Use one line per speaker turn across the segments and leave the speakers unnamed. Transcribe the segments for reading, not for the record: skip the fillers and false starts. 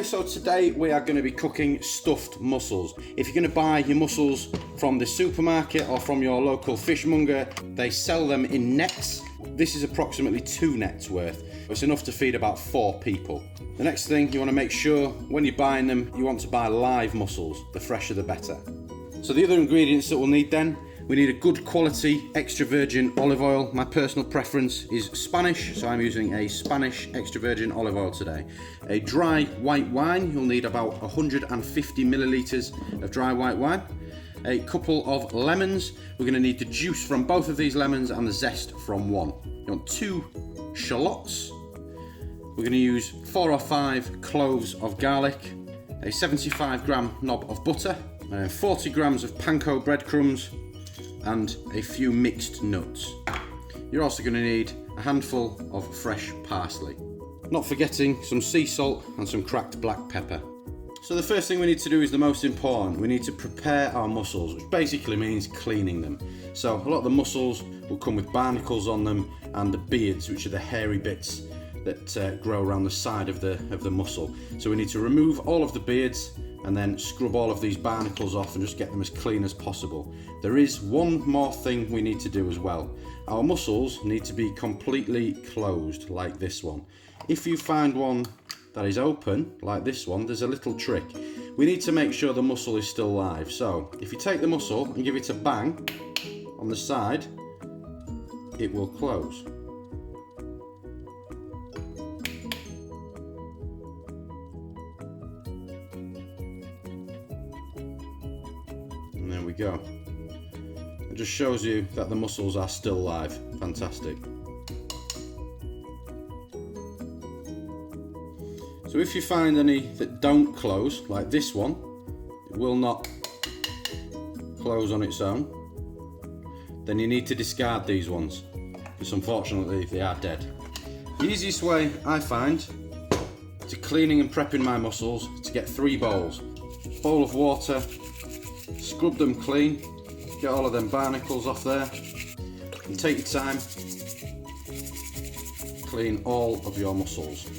Okay, so today we are going to be cooking stuffed mussels. If you're going to buy your mussels from the supermarket or from your local fishmonger, they sell them in nets. This is approximately 2 nets worth. It's enough to feed about 4 people. The next thing you want to make sure when you're buying them, you want to buy live mussels. The fresher the better. So the other ingredients that we'll need then, we need a good quality extra virgin olive oil. My personal preference is Spanish, so I'm using a Spanish extra virgin olive oil today. A dry white wine, you'll need about 150 millilitres of dry white wine. A couple of lemons, we're going to need the juice from both of these lemons and the zest from one. You want 2 shallots. We're going to use 4 or 5 cloves of garlic, a 75 gram knob of butter, 40 grams of panko breadcrumbs, and a few mixed nuts. You're also going to need a handful of fresh parsley. Not forgetting some sea salt and some cracked black pepper. So the first thing we need to do is the most important. We need to prepare our mussels, which basically means cleaning them. So a lot of the mussels will come with barnacles on them and the beards, which are the hairy bits that grow around the side of the mussel. So we need to remove all of the beards and then scrub all of these barnacles off and just get them as clean as possible. There is one more thing we need to do as well. Our mussels need to be completely closed, like this one. If you find one that is open, like this one, there's a little trick. We need to make sure the mussel is still live. So if you take the mussel and give it a bang on the side, it will close. And there we go. It just shows you that the mussels are still live. Fantastic. So if you find any that don't close, like this one, it will not close on its own, then you need to discard these ones, because unfortunately they are dead. The easiest way I find to cleaning and prepping my mussels is to get 3 bowls. Bowl of water, scrub them clean, get all of them barnacles off there, and take your time, clean all of your mussels.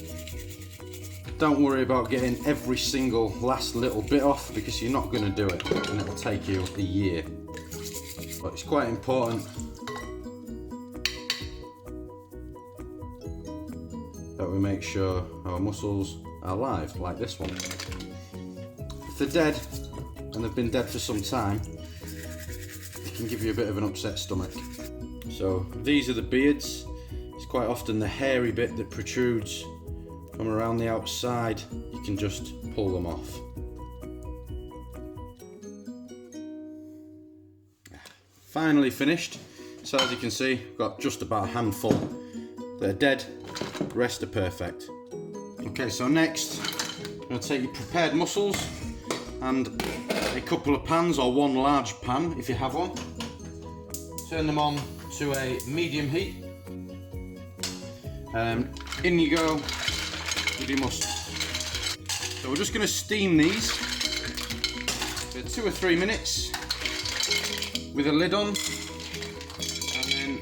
Don't worry about getting every single last little bit off, because you're not going to do it and it'll take you a year. But it's quite important that we make sure our mussels are live, like this one. If they're dead, and they've been dead for some time, it can give you a bit of an upset stomach. So these are the beards. It's quite often the hairy bit that protrudes from around the outside. You can just pull them off. Finally finished. So as you can see, I've got just about a handful that are dead, the rest are perfect. Okay, so next I'm going to take your prepared mussels and a couple of pans, or one large pan if you have one. Turn them on to a medium heat. In you go with your mussels. So we're just going to steam these for 2 or 3 minutes with a lid on, and then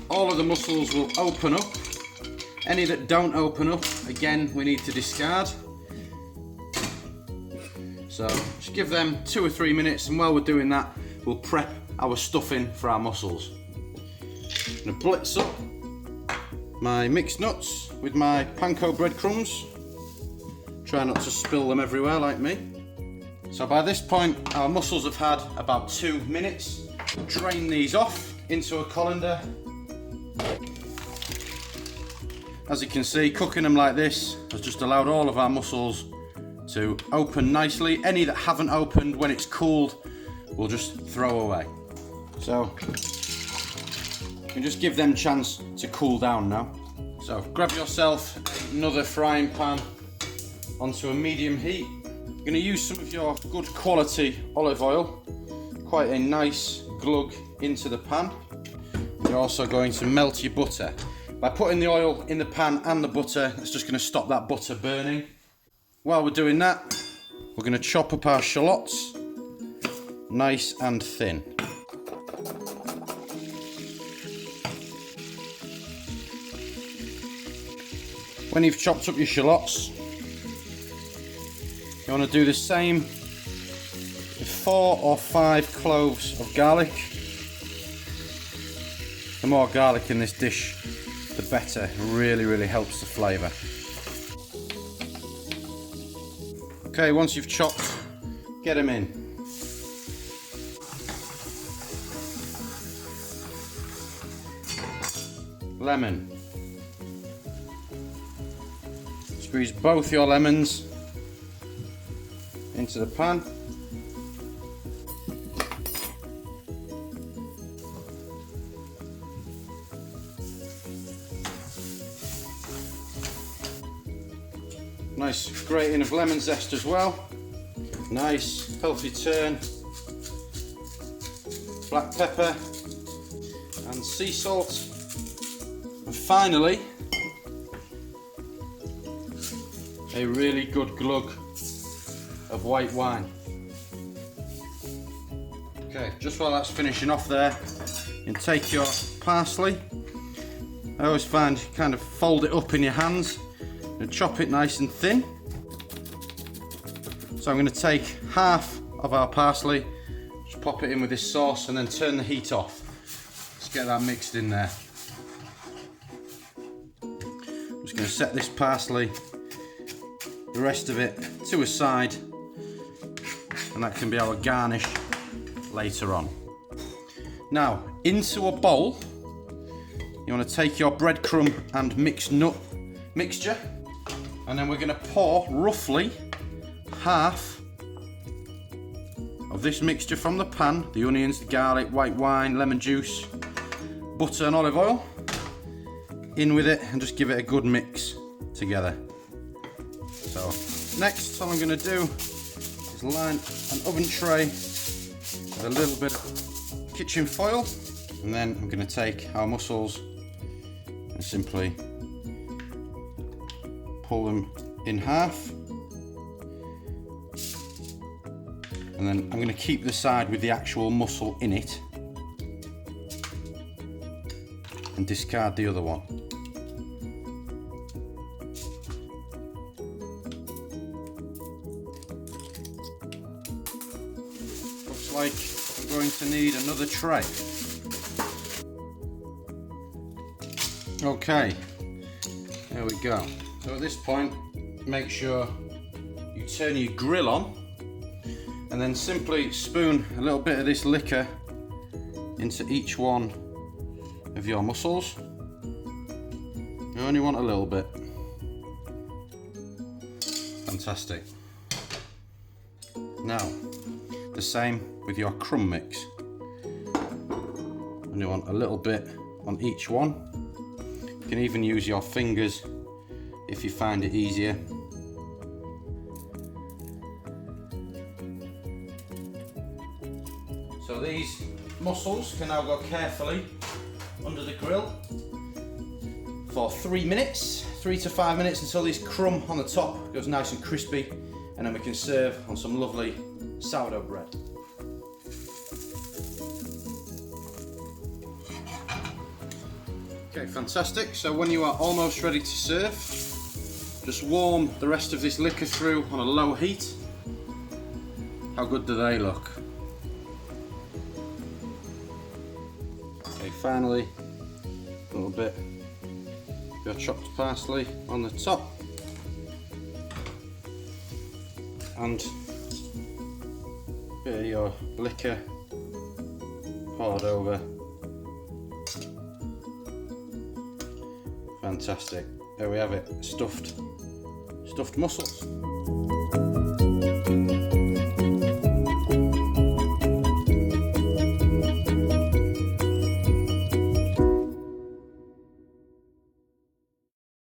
all of the mussels will open up. Any that don't open up, again, we need to discard. So just give them 2 or 3 minutes, and while we're doing that, we'll prep our stuffing for our mussels. I'm going to blitz up my mixed nuts with my panko breadcrumbs. Try not to spill them everywhere like me. So by this point, our mussels have had about 2 minutes. Drain these off into a colander. As you can see, cooking them like this has just allowed all of our mussels to open nicely. Any that haven't opened, when it's cooled, we'll just throw away. So you can just give them a chance to cool down now. So grab yourself another frying pan onto a medium heat. You're going to use some of your good quality olive oil, quite a nice glug into the pan. You're also going to melt your butter. By putting the oil in the pan and the butter, it's just going to stop that butter burning. While we're doing that, we're going to chop up our shallots nice and thin. When you've chopped up your shallots, You want to do the same with 4 or 5 cloves of garlic. The more garlic in this dish, the better. It really, really helps the flavour. Okay, once you've chopped, get them in. Lemon. Squeeze both your lemons into the pan. Nice grating of lemon zest as well. Nice healthy turn. Black pepper and sea salt. And finally, a really good glug of white wine. Okay, just while that's finishing off there, you can take your parsley. I always find you kind of fold it up in your hands and chop it nice and thin. So I'm going to take half of our parsley, just pop it in with this sauce and then turn the heat off. Let's get that mixed in there. I'm just going to set this parsley, the rest of it to a side, and that can be our garnish later on. Now, into a bowl, you want to take your breadcrumb and mixed nut mixture, and then we're going to pour roughly half of this mixture from the pan, the onions, the garlic, white wine, lemon juice, butter and olive oil, in with it and just give it a good mix together. So next, all I'm going to do is line an oven tray with a little bit of kitchen foil, and then I'm going to take our mussels and simply pull them in half, and then I'm going to keep the side with the actual mussel in it and discard the other one. Looks like I'm going to need another tray. Okay, there we go. So at this point, make sure you turn your grill on and then simply spoon a little bit of this liquor into each one of your mussels. You only want a little bit. Fantastic. Now, the same with your crumb mix. And you want a little bit on each one. You can even use your fingers if you find it easier. So these mussels can now go carefully under the grill for 3 minutes, 3 to 5 minutes, until this crumb on the top goes nice and crispy, and then we can serve on some lovely sourdough bread. Okay, fantastic. So when you are almost ready to serve, just warm the rest of this liquor through on a low heat. How good do they look? Okay, finally, a little bit of your chopped parsley on the top, and a bit of your liquor poured over. Fantastic. There we have it, stuffed mussels.